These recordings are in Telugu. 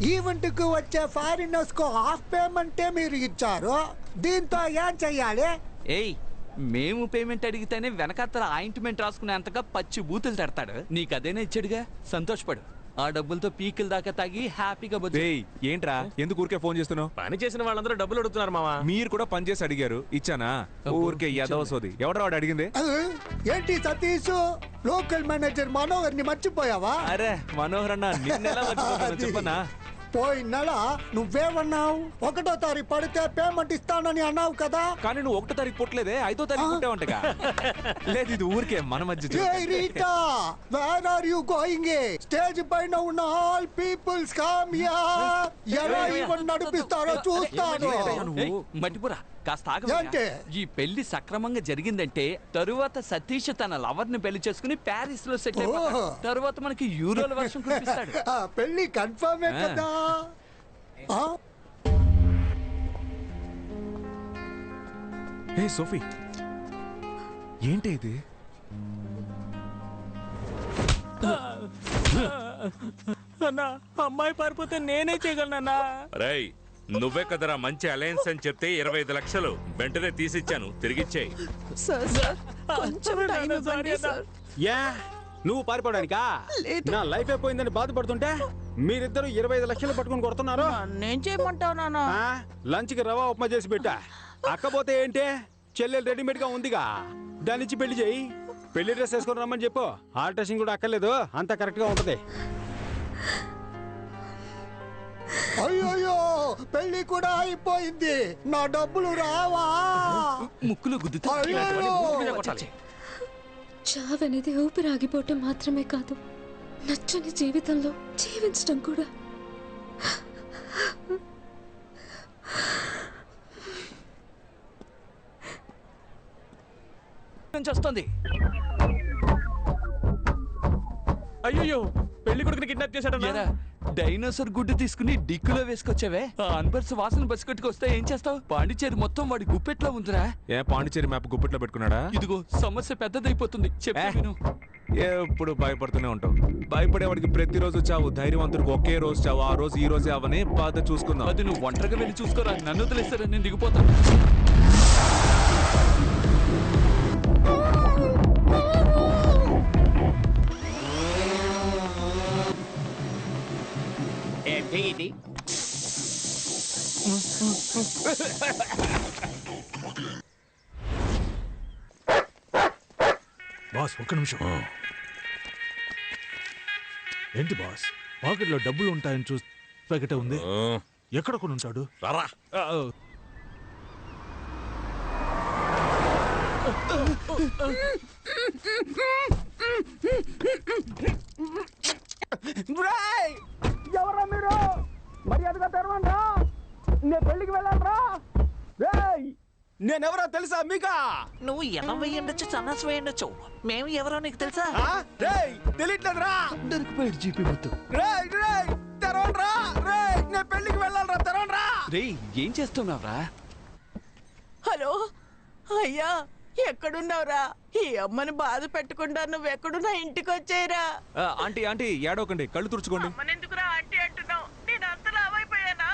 ఈవెంట్ కు వచ్చే ఫారినర్స్ కు హాఫ్ పేమెంటే మీరు ఇచ్చారు. దీంతో ఏం చెయ్యాలి? ఏయ్, మేము పేమెంట్ అడిగితేనే వెనకాతల ఆయింట్మెంట్ రాసుకునేంతగా పచ్చి బూతులు తడతాడు. నీకు అదేనా ఇచ్చాడుగా, సంతోషపడు. ఆ డబ్బులతో పీకిల దాకా తాగి హ్యాపీగా బతుకు. ఏంట్రా ఎందుకు ఊరికే ఫోన్ చేస్తున్నావు? పని చేసిన వాళ్ళందరూ డబ్బులు అడుగుతున్నారు మావా. మీరు కూడా పని చేసి అడిగారు, ఇచ్చానా? ఊరికే యదవసోది. ఎవడో వాడు అడిగింది? ఏంటి సతీష్, లోకల్ మేనేజర్ మనోహర్ ని మర్చిపోయావా? అరే మనోహర్ అన్న, నిన్నెలా మర్చిపోతానో చెప్పనా? పోయిన నెల నువ్వేమన్నావు? 1వ తారీఖు పడితే పేమెంట్ ఇస్తానని అన్నావు కదా. కానీ నువ్వు 1వ తారీఖు పుట్టలేదే, 5వ తారీఖు పుట్టావంటగా. లేదు, ఇది ఊరికే మన మధ్య. Where are you going? Stage పైన ఉన్న ఆల్ పీపుల్స్ కమ్ హియర్. ఎలా ఈవెంట్ నడిపిస్తారో చూస్తాను. మట్టిపురా, కాస్త ఆగండి. ఈ పెళ్లి సక్రమంగా జరిగిందంటే తరువాత సతీష్ తన లవర్ ని పెళ్లి చేసుకుని ప్యారిస్ లో సెటిల్ అయిపోతాడు. తరువాత మనకి యూరోల వర్షం కురిపిస్తాడు. పెళ్లి కన్ఫర్మే కదా. ఏ సోఫీ, ఏంటి ఇది? అన్నా, అమ్మాయి పారిపోతే నేనే చేయగలనా? రేయ్, నువ్వే కదరా మంచి అలయన్స్ అని చెప్తే 25 లక్షలు వెంటనే తీసిచ్చాను, తిరిగిచ్చేయి. నువ్వు పారిపోవడానికా? నా లైఫ్ అయిపోయిందని బాధపడుతుంటే మీరిద్దరు 25 లక్షలు పట్టుకుని కొడుతున్నారు. నేను చేయమంటావు నాన్న? లంచ్ కి రవా ఉప్మా చేసి పెట్టా. అక్కపోతే ఏంటే, చెల్లెలు రెడీమేడ్ గా ఉందిగా, దానిచ్చి పెళ్లి చేయి. పెళ్లి డ్రెస్ వేసుకొని రమ్మని చెప్పు. ఆల్ట్రేషన్ కూడా అక్కర్లేదు, అంత కరెక్ట్ గా ఉంటది. అయ్యో, పెళ్లి కూడా అయిపోయింది. నా డబ్బులు రావా? ముక్కులు గుద్దుతా. చావనేది ఊపిరాగిపోవటం మాత్రమే కాదు, నచ్చని జీవితంలో జీవించడం కూడా. వస్తుంది. అయ్యో, పెళ్లి కొడుకుని కిడ్నాప్ చేశాడు. డైనోసార్ గుడ్డు తీసుకుని డిక్కులో వేసుకొచ్చావే. ఆ అన్బర్స్ వాసన బస్సు కట్టుకొస్తే ఏం చేస్తావు? పాండిచేరి మొత్తం వాడి గుప్పెట్లో ఉందిరా. ఏ పాండిచేరి మ్యాప్ గుప్పెట్లో పెట్టుకున్నాడా? ఇదిగో సమస్య పెద్దదైపోతుంది. చెప్పు. ఎప్పుడు భయపడుతూనే ఉంటావు. భయపడేవాడికి ప్రతిరోజు చావు, ధైర్యవంతుడికి ఒకే రోజు చావు. ఆ రోజు ఈ రోజే అవని బాధ చూసుకుందాం. అది నువ్వు ఒంటరిగా వెళ్ళి చూసుకోరా. నన్ను వదిలేస్తారా, నేను దిగిపోతాను. ఇది బాస్, ఒక్క నిమిషం. ఏంటి బాస్, పాకెట్లో డబ్బులు ఉంటాయని చూసి ప్యాకెట్ ఉంది. ఎక్కడ కొని ఉంటాడు? రారా. ఎవరా మీరు? మర్యాదగా తెరవండ్రా, నేను పెళ్లికి వెళ్ళాలరా. నేనెవరో తెలుసా మీకా? నువ్వు ఎలా వేయండొచ్చు, సన్నాసి వేయండొచ్చు. మేము ఎవరో నీకు తెలుసా? తెలియట్లేదురా. దొరికిపోయాడు జీపీ మొత్తం. తెరవండ్రా, నేను పెళ్లికి వెళ్ళాలరా, తెరవండ్రా. రేయ్, ఏం చేస్తున్నావురా? హలో అయ్యా, ఎక్కడున్నావురా? ఈ అమ్మని బాధ పెట్టకుండా నువ్వు ఎక్కడున్నా ఇంటికి వచ్చేయరా. ఆంటీ ఆంటీ ఏడవకండి, కళ్ళు తుడుచుకోండి. ఎందుకురా ఆంటీ అంటున్నావు? నేను అంత లావైపోయానా?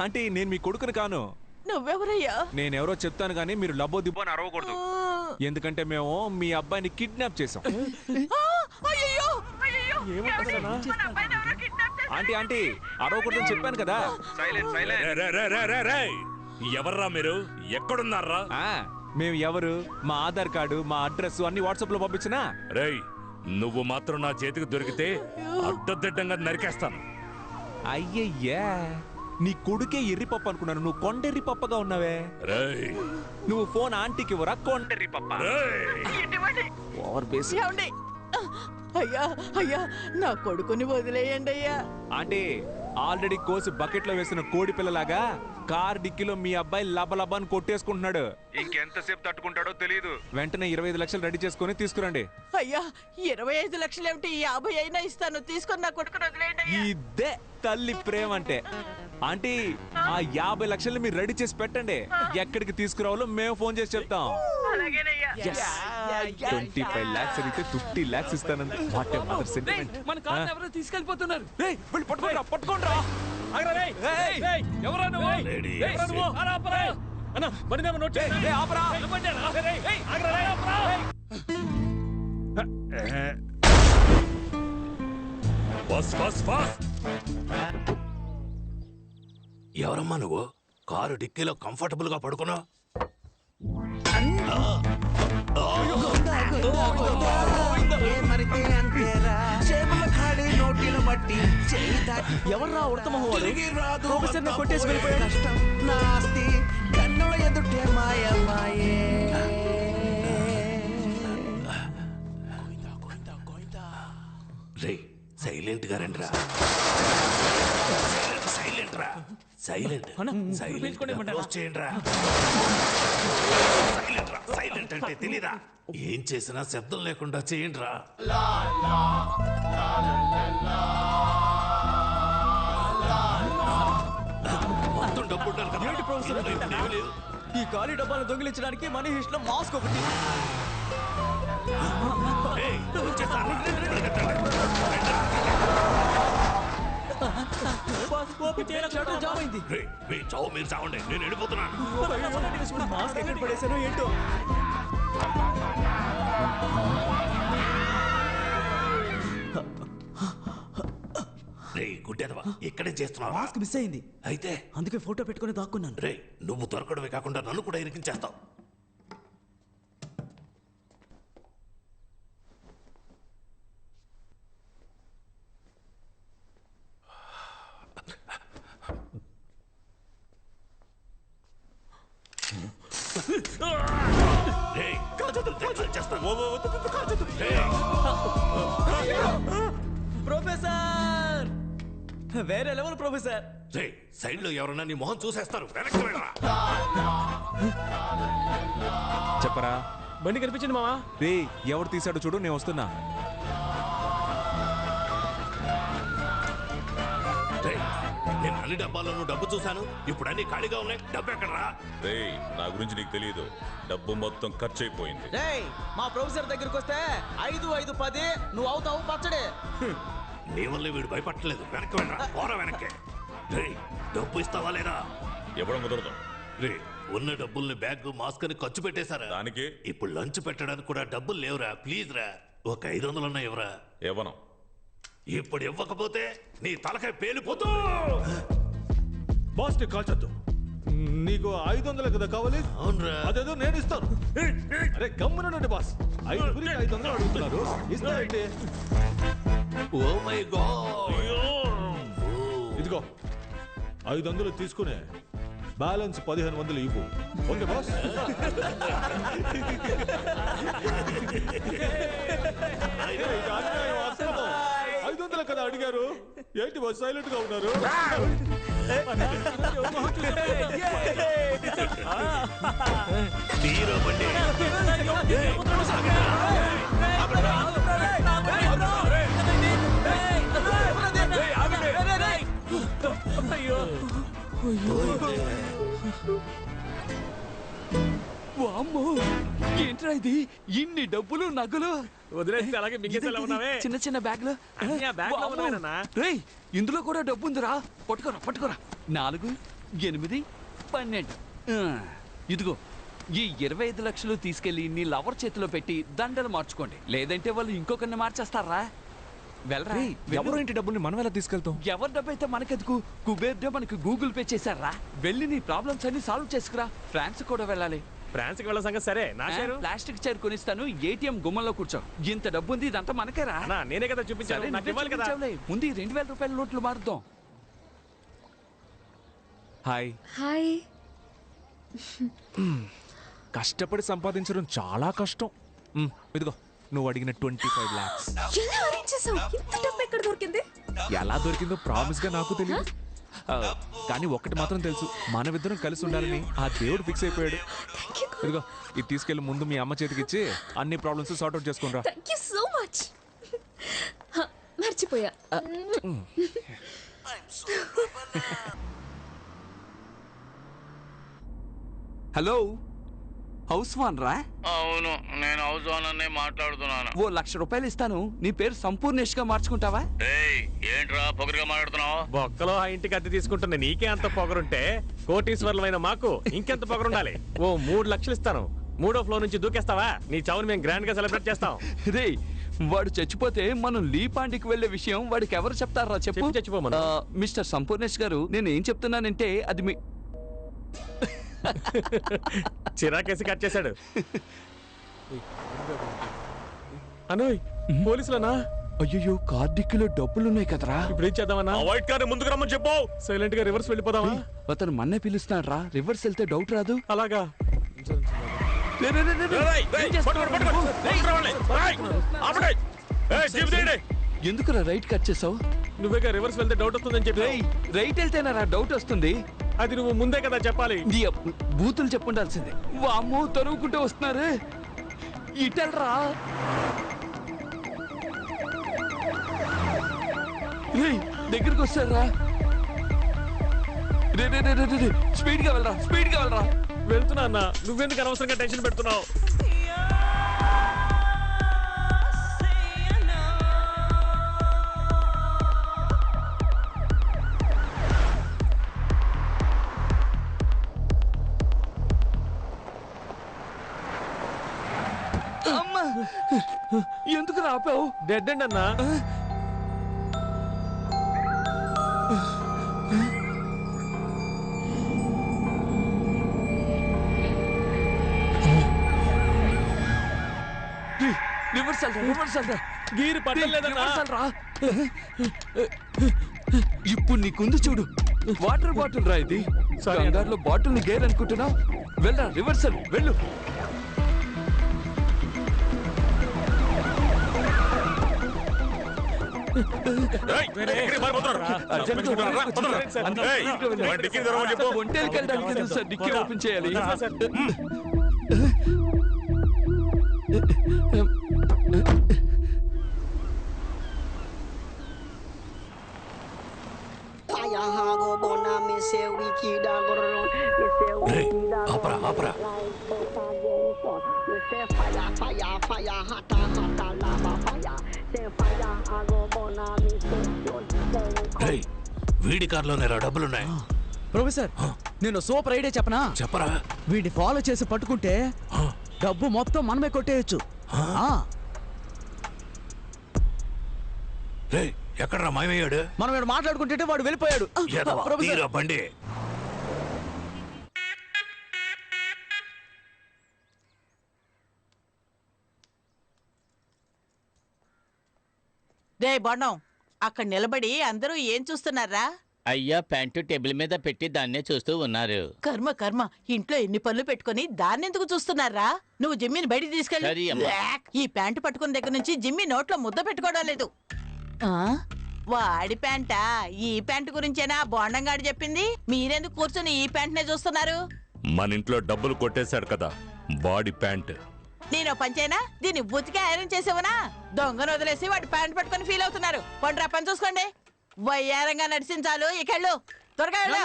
ఆంటీ, నేను మీ కొడుకుని కాను. నువ్వెవరయ్యా? నేనెవరో చెప్తాను కానీ మీరు లబ్బో దిబ్బో అని అరవకూడదు. ఎందుకంటే మేము మీ అబ్బాయిని కిడ్నాప్ చేసాం. ఆంటీ ఆంటీ అరవకూడదని చెప్పాను కదా. ఎవర్రా మీరు? ఎక్కడున్నారా? మేము ఎవరు, మా ఆధార్ కార్డు, మా అడ్రస్ అన్ని వాట్సాప్ లో పంపించినా. రేయ్, నువ్వు మాత్రం నా చేతికి దొరికితే అడ్డదిడ్డంగా నరికేస్తాను. అయ్యయ్యా, నీ కొడుకే ఎర్రిపప్పు అనుకున్నాను, నువ్వు కొండెర్రి పప్పగా ఉన్నావే. రేయ్, నువ్వు ఫోన్ ఆంటీకి ఇవ్వరా, కొండెర్రి పప్ప. Over base. అయ్యా అయ్యా, నా కొడుకుని వదిలేయండి అయ్యా. ఆంటీ, ఆల్రెడీ కోసి బకెట్ లో వేసిన కోడి పిల్లలాగా కార్ డిక్కీలో మీ అబ్బాయి లబలబాన్ని కొట్టేసుకుంటున్నాడు. ఇంకెంతసేపు తట్టుకుంటాడో తెలియదు. వెంటనే 25 లక్షలు రెడీ చేసుకుని తీసుకురండి. అయ్యా, 25 లక్షలు ఏమిటి, 50 అయినా ఇస్తాను. తీసుకొని నా కొడుకుని వదిలేయండి. ఇదే తల్లి ప్రేమ అంటే. ఆంటీ, ఆ 50 లక్షలు మీరు రెడీ చేసి పెట్టండి. ఎక్కడికి తీసుకురావాలో మేము ఫోన్ చేసి చెప్తాం. 25 lakhs అడిగితే 50 lakhs ఇస్తానంది. What a mother sentiment. మన కార్ ఎవరో తీసుకెళ్ళిపోతున్నారు. వెళ్ళి పట్టుకోండి. ఆగరా రేయ్. రేయ్ ఎవరా నువ్వు? ఎవరా నువ్వు? ఆపరా. అన్న బండి నెంబర్ నోట్ చేయి. రేయ్ ఆపరా. బండి రేయ్. ఆగరా రేయ్ ఆపరా. ఫాస్ట్. ఎవరమ్మా నువ్వు? కారు డిక్కీలో కంఫర్టబుల్ గా పడుకున్నా? ఎవర్రా ఉడతమహోడు? ప్రొఫెసర్ ని కొట్టేసి వెళ్ళిపోయాడు. రే సైలెంట్ గా రండిరా. సైలెంట్ అంటే తెలీదా? ఏం చేసినా శబ్దం లేకుండా చేయండి రా. మొత్తం డబ్బు ఉండాలి కదా. ఏమీ లేదు. ఈ ఖాళీ డబ్బాలు దొంగిలించడానికి మనీ హిస్ట్ లో మాస్క్ ఒకటి. ఏయ్, వచ్చేసారు. రే, మీ చావు మీరు చావండి, నేను వెళ్ళిపోతున్నాను. మాస్క్ ఎక్కడ పడేసానో ఏంటో. రే గుడ్డెదవా, ఇక్కడే చేస్తున్నావా? మాస్క్ మిస్ అయింది. అయితే అందుకే ఫోటో పెట్టుకుని దాక్కున్నాను. రే నువ్వు దొరకడమే కాకుండా నన్ను కూడా ఇరికించేస్తావు. ప్రొఫెసర్ వేరే లెవెల్ ప్రొఫెసర్. రే సైడ్ లో ఎవరన్నా నీ మొహం చూసేస్తారు. వెనక్కి వెళ్ళరా. చెప్పరా. బండి కనిపించింది మావా. రే ఎవరు తీసాడో చూడు, నేను వస్తున్నా. నేను అన్ని డబ్బాల్లోనూ డబ్బు చూశాను. ఇప్పుడు అన్ని ఖాళీగా ఉన్నాయి. డబ్బు ఎక్కడరా? రేయ్ నా గురించి నీకు తెలియదు. డబ్బు మొత్తం ఖర్చు అయిపోయింది. రేయ్ మా ప్రొఫెసర్ దగ్గరికి వస్తే 5, 5, 10 నువ్వు అవుతావు పచ్చడే. నీ వల్ల వీడు భయపడలేదు. వెనక్కి వెళ్ళరా. పోరా వెనక్కి. రే డబ్బు ఇస్తావా లేదా? ఇవ్వడం కుదరదు. రే ఉన్న డబ్బుల్ని బ్యాగ్ మాస్క్ అని ఖర్చు పెట్టేశారా? దానికి ఇప్పుడు లంచ్ పెట్టడానికి కూడా డబ్బులు లేవురా. ప్లీజ్ రా, ఒక 500 ఉన్నాయి ఎవరా? ఇవ్వను. ఇప్పుడు ఇవ్వకపోతే నీ తలకాయ పేలిపోతూ. బాస్ ని కాల్చొద్దు. నీకు 500 కదా కావాలి? అవునరా. అదేదో నేను ఇస్తాను. అరే గమ్మునండి బాస్. 500 అడుగుతున్నారు. ఇస్తానండి. Oh my God. ఇదిగో 500 తీసుకునే బ్యాలెన్స్ 1500 ఇవ్వు. Okay boss. 500 కదా అడిగారు. ఏంటి బాస్ సైలెంట్ గా ఉన్నారు? వామ్మో, ఏంట్రా ఇది? ఇన్ని డబ్బులు నగలు వదిలేసి అలాగే మింగేసేలా ఉన్నావే. చిన్న చిన్న బ్యాగ్లు. రేయ్ ఇందులో కూడా డబ్బు ఉందిరా. పట్టుకోరా. 4, 8, 12. ఇదిగో ఈ 25 లక్షలు తీసుకెళ్లి నీ లవర్ చేతిలో పెట్టి దండలు మార్చుకోండి. లేదంటే వాళ్ళు ఇంకొకరిని మార్చేస్తారా. వెళ్ళరా. ఎవరు ఇంటి డబ్బుల్ని మనం ఎలా తీసుకెళ్తాం? ఎవరి డబ్బు అయితే మనకెందుకు? కుబేర్ డే మనకి గూగుల్ పే చేశారా. వెళ్ళి నీ ప్రాబ్లమ్స్ అన్ని సాల్వ్ చేసుకురా. ఫ్రాన్స్ కూడా వెళ్ళాలి. ఫ్రాన్స్ కి వెళ్ళ సంగతి సరే. నా షేరు ప్లాస్టిక్ చైర్ కొనిస్తాను. ఏటీఎం గుమ్మంలో కూర్చో. ఇంత డబ్బు ఉంది, ఇదంతా మనకేరా. నేనే కదా చూపించాను. నాకు ఇవ్వాలి కదా. ముందు 2000 రూపాయల నోట్లు మారుద్దాం. హాయ్. హాయ్. కష్టపడి సంపాదించడం చాలా కష్టం. ఇదిగో నువ్వు అడిగిన 25 lakhs. ఎలా అరేంజ్ చేసావు? ఇంత డబ్బు ఎక్కడ దొరికింది? ఎలా దొరికిందో ప్రామిస్ గా నాకు తెలియదు. కానీ ఒకటి మాత్రం తెలుసు, మనమిద్దరం కలిసి ఉండాలని ఆ దేవుడు ఫిక్స్ అయిపోయాడు. ఇదిగో ఇది తీసుకెళ్లి ముందు మీ అమ్మ చేతికి ఇచ్చి అన్ని ప్రాబ్లమ్స్ సార్ట్ అవుట్ చేసుకుంటా. Thank you so much. మర్చిపోయా. హలో హౌస్ వాన్ రా? అవును, నేను హౌస్ ఓనర్నే మాట్లాడుతున్నాను. ఓ 1,00,000 రూపాయలు ఇస్తాను, నీ పేరు సంపూర్ణేష్ గా మార్చుకుంటావా? ఏంట్రా పొగరుగా మాట్లాడుతున్నావు? బొక్కలో ఆ ఇంటికి అద్దె తీసుకుంటున్న నీకే అంత పొగరుంటే కోటీశ్వర్లమైన మాకు ఇంకెంత పొగరుండాలి? ఓ 3 లక్షలు ఇస్తాను, 3వ ఫ్లోర్ నుంచి దూకేస్తావా? నీ చావుని మేము గ్రాండ్ గా సెలబ్రేట్ చేస్తాం. రే, వాడు చచ్చిపోతే మనం లీపాండికి వెళ్లే విషయం వాడికి ఎవరు చెప్తారా చెప్పు? చచ్చిపోమను. మిస్టర్ సంపూర్ణేష్ గారు, నేను ఏం చెప్తున్నానంటే అది మీ చిరాకేసి కట్ చేశాడు. అనోయ్, పోలీసులనా? అయ్యో, కార్డిక్కిలో డబ్బులున్నాయి కదరా. ఇప్పుడు ఏం చేద్దామన్నా? వైట్ కార్ ముందుకు రమ్మని చెప్పు. సైలెంట్ గా రివర్స్ వెళ్ళిపోదామా? అతను మన్నే పిలుస్తున్నాడు రా, రివర్స్ వెళ్తే డౌట్ రాదు. అలాగా? ఎందుకురా రైట్ కట్ చేసావు? నువ్వేగా రివర్స్ వెళ్తే డౌట్ వస్తుందని చెప్పి. రైట్ వెళ్తేనా డౌట్ వస్తుంది? అది నువ్వు ముందే కదా చెప్పాలి. బూతులు చెప్పుండాల్సిందే. వామ్మో, తరువుకుంటూ వస్తున్నారు. ఇటెల్రా. దగ్గరికి వస్తారా? స్పీడ్ గా వెళ్ళరా, స్పీడ్ గా వెళ్ళరా. వెళ్తున్నా అన్న, నువ్వెందుకు అనవసరంగా టెన్షన్ పెడుతున్నావు? అమ్మా, ఎందుకు రాపావు? డెడ్ అండ్ అన్నా. గీరు పట్టలేదన్నా. ఇప్పుడు నీకుంది చూడు, వాటర్ బాటిల్ రా ఇది. కంగారులో బాటిల్ ని గేర్ అనుకుంటున్నావు. వెళ్ళరా, రివర్సల్ వెళ్ళు. ఒంటేలకు వెళ్ళడానికి తెలుసు సార్, డిక్కీ ఓపెన్ చేయాలి. వీడి కార్లోనే డబ్బులున్నాయి. ప్రొఫెసర్, నేను సూపర్ ఐడియా చెప్పనా? చెప్పరా. వీడిని ఫాలో చేసి పట్టుకుంటే డబ్బు మొత్తం మనమే కొట్టేయచ్చు. ఎక్కడరా మాయమయ్యాడు? మనం వీడు మాట్లాడుకుంటే వాడు వెళ్ళిపోయాడు. బండి. రే బొండం, అక్కడ నిలబడి అందరూ ఏం చూస్తున్నారా? అయ్యా, ప్యాంటు టేబుల్ మీద పెట్టి దాన్నే చూస్తూ ఉన్నారు. కర్మ కర్మ, ఇంట్లో ఎన్ని పనులు పెట్టుకుని దాన్నెందుకు చూస్తున్నారా? నువ్వు జిమ్మిని బయటికి సరే తీసుకెళ్ళి. అమ్మా. ఈ ప్యాంటు పట్టుకున్న దగ్గర నుంచి జిమ్మి నోట్లో ముద్ద పెట్టుకోవడం లేదు. వాడి ప్యాంటా? ఈ ప్యాంటు గురించేనా బోండంగాడు చెప్పింది? మీరెందుకు కూర్చొని ఈ ప్యాంట్నే చూస్తున్నారు? మన ఇంట్లో డబ్బులు కొట్టేశాడు కదా, వాడి ప్యాంట్. నేను పంచేనా? దీన్ని ఉతికి ఐరన్ చేసేవనా? దొంగను వదిలేసి వాడి ప్యాంట్ పట్టుకుని ఫీల్ అవుతున్నారు. పండ్రా, పని చూసుకోండి. వయ్యారంగా నడిచించాలు, ఇకెళ్ళు, త్వరగా వెళ్ళు.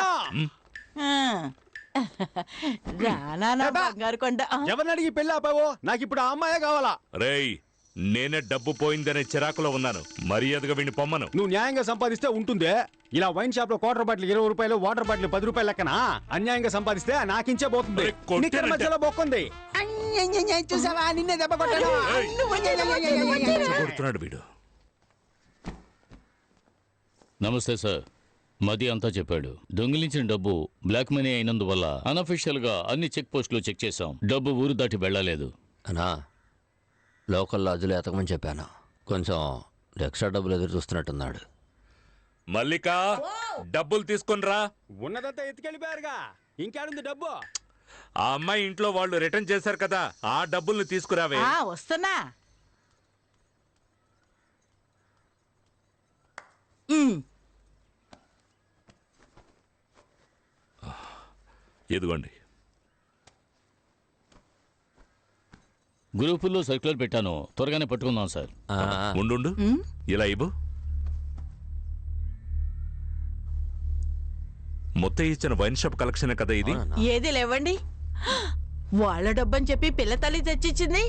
రానా బంగారు కొండ. ఎవరిని అడిగి పెళ్ళి ఆపావో? నాకు ఇప్పుడు ఆ అమ్మాయే కావాలా. రేయ్, నేనే డబ్బు పోయిందనే చిరాకులో ఉన్నాను. మర్యాదగా విని పొమ్మను. నువ్వు న్యాయంగా సంపాదిస్తే ఉంటుందే. ఇలా వైన్ షాప్ లో క్వార్టర్ బాటిల్ 20 రూపాయలు, వాటర్ బాటిల్ 10 రూపాయలు లెక్కన అన్యాయంగా సంపాదిస్తే నాకించే పోతుంది. నిక్కర మధ్యలో బొక్కుంది. చూసావా, నిన్నే దెబ్బ కొడుతున్నాడు వీడు. నమస్తే సార్, మది అంతా చెప్పాడు. దొంగిలించిన డబ్బు బ్లాక్ మనీ అయినందువల్ల అనఫిషియల్ గా అన్ని చెక్ పోస్టులు చెక్ చేశాం. డబ్బు ఊరు దాటి వెళ్ళలేదు. అనా, లోకల్ లాడ్జ్లో ఎతకమని చెప్పాను. కొంచెం ఎక్స్ట్రా డబ్బులు ఎదురు చూస్తున్నట్టున్నాడు. మల్లిక, డబ్బులు తీసుకునిరా. ఉన్నదంతా ఎత్తుకెళ్ళిపోయారుగా, ఇంకేడుంది డబ్బు? ఆ అమ్మాయి ఇంట్లో వాళ్ళు రిటర్న్ చేశారు కదా, ఆ డబ్బుల్ని తీసుకురావే. వస్తున్నా. ఇదిగోండి. గ్రూపుల్లో సర్క్యులర్ పెట్టాను, త్వరగానే పట్టుకుందాం సార్. ఉండు, ఇలా ఇవ్వు. మొత్తం ఇచ్చిన వైన్ షాప్ కలెక్షన్ కదా ఇది. ఏది లేవండి. వాళ్ళ డబ్బని చెప్పి పిల్ల తల్లి తెచ్చిచ్చింది.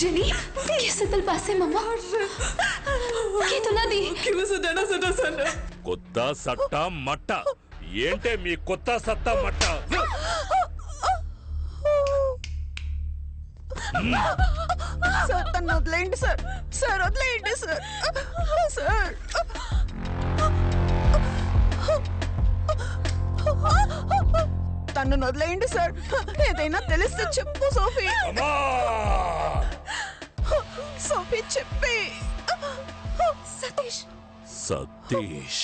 जेनी कैसे दिल पासे मम्मा की तुला दी क्यों सजना सना सना కొత్త సట్ట మట్ట ఏంటే మీ కొత్త సత్త మట్ట? సార్ తను వదిలేయండి సార్. సార్ వదిలేయండి సార్. సార్ తను వదిలేయండి సార్. ఏదైనా తెలిస్తే చెప్పు సోఫీ. సోఫీ చెప్పి. सतीश సతీష్